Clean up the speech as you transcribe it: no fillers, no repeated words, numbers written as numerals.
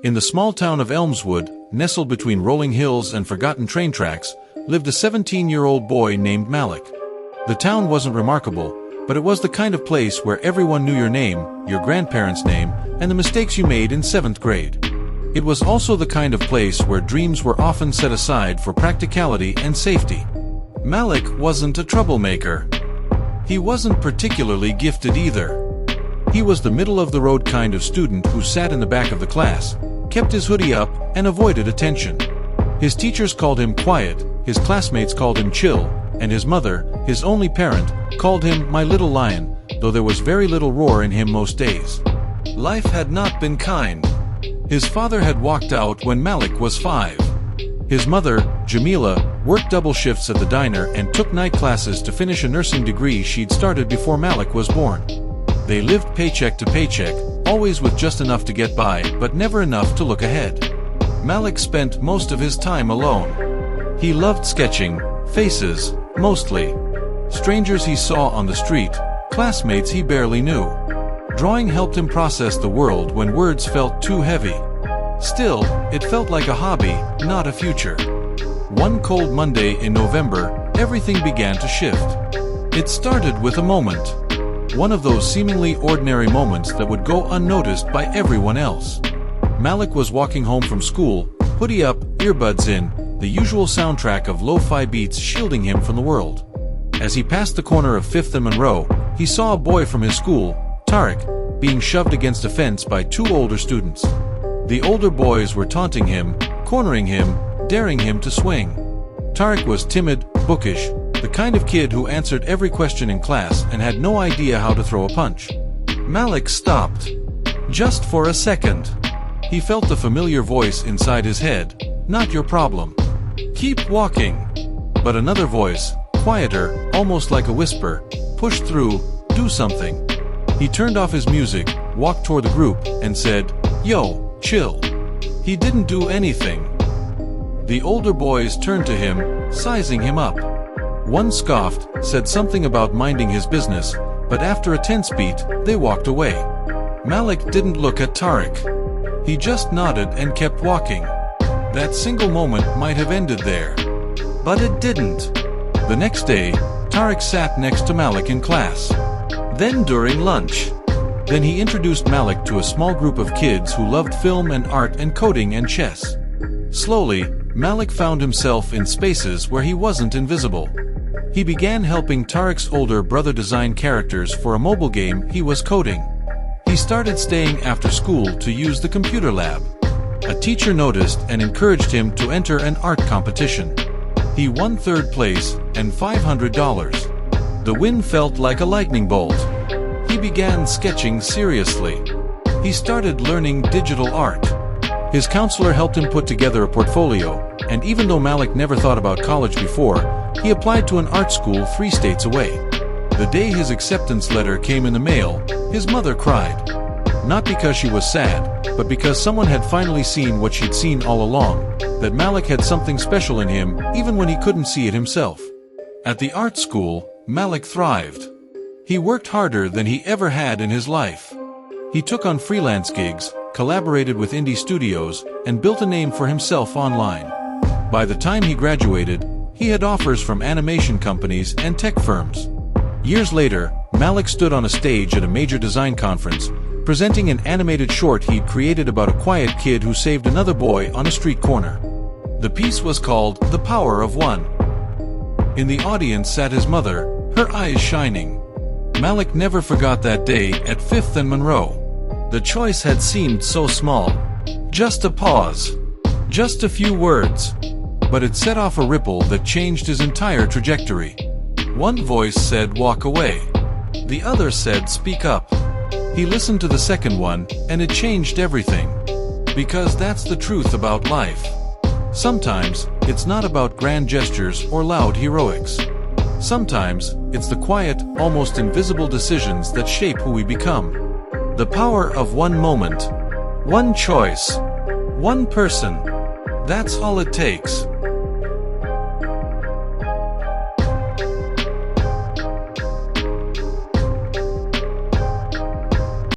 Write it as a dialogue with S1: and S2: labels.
S1: In the small town of Elmswood, nestled between rolling hills and forgotten train tracks, lived a 17-year-old boy named Malik. The town wasn't remarkable, but it was the kind of place where everyone knew your name, your grandparents' name, and the mistakes you made in 7th grade. It was also the kind of place where dreams were often set aside for practicality and safety. Malik wasn't a troublemaker. He wasn't particularly gifted either. He was the middle-of-the-road kind of student who sat in the back of the class, kept his hoodie up, and avoided attention. His teachers called him quiet, his classmates called him chill, and his mother, his only parent, called him my little lion, though there was very little roar in him most days. Life had not been kind. His father had walked out when Malik was 5. His mother, Jamila, worked double shifts at the diner and took night classes to finish a nursing degree she'd started before Malik was born. They lived paycheck to paycheck, always with just enough to get by, but never enough to look ahead. Malik spent most of his time alone. He loved sketching, faces, mostly. Strangers he saw on the street, classmates he barely knew. Drawing helped him process the world when words felt too heavy. Still, it felt like a hobby, not a future. One cold Monday in November, everything began to shift. It started with a moment. One of those seemingly ordinary moments that would go unnoticed by everyone else. Malik was walking home from school, hoodie up, earbuds in, the usual soundtrack of lo-fi beats shielding him from the world. As he passed the corner of 5th and Monroe, he saw a boy from his school, Tariq, being shoved against a fence by 2 older students. The older boys were taunting him, cornering him, daring him to swing. Tariq was timid, bookish, the kind of kid who answered every question in class and had no idea how to throw a punch. Malik stopped. Just for a second. He felt the familiar voice inside his head, "Not your problem. Keep walking." But another voice, quieter, almost like a whisper, pushed through, "Do something." He turned off his music, walked toward the group, and said, "Yo, chill." He didn't do anything. The older boys turned to him, sizing him up. One scoffed, said something about minding his business, but after a tense beat, they walked away. Malik didn't look at Tariq. He just nodded and kept walking. That single moment might have ended there. But it didn't. The next day, Tariq sat next to Malik in class. Then during lunch. Then he introduced Malik to a small group of kids who loved film and art and coding and chess. Slowly, Malik found himself in spaces where he wasn't invisible. He began helping Tariq's older brother design characters for a mobile game he was coding. He started staying after school to use the computer lab. A teacher noticed and encouraged him to enter an art competition. He won 3rd place and $500. The win felt like a lightning bolt. He began sketching seriously. He started learning digital art. His counselor helped him put together a portfolio, and even though Malik never thought about college before, he applied to an art school 3 states away. The day his acceptance letter came in the mail, his mother cried. Not because she was sad, but because someone had finally seen what she'd seen all along, that Malik had something special in him even when he couldn't see it himself. At the art school, Malik thrived. He worked harder than he ever had in his life. He took on freelance gigs, collaborated with indie studios, and built a name for himself online. By the time he graduated, he had offers from animation companies and tech firms. Years later, Malik stood on a stage at a major design conference, presenting an animated short he'd created about a quiet kid who saved another boy on a street corner. The piece was called The Power of One. In the audience sat his mother, her eyes shining. Malik never forgot that day at 5th and Monroe. The choice had seemed so small. Just a pause. Just a few words. But it set off a ripple that changed his entire trajectory. One voice said, "Walk away." The other said, "Speak up." He listened to the second one, and it changed everything. Because that's the truth about life. Sometimes, it's not about grand gestures or loud heroics. Sometimes, it's the quiet, almost invisible decisions that shape who we become. The power of one moment. One choice. One person. That's all it takes.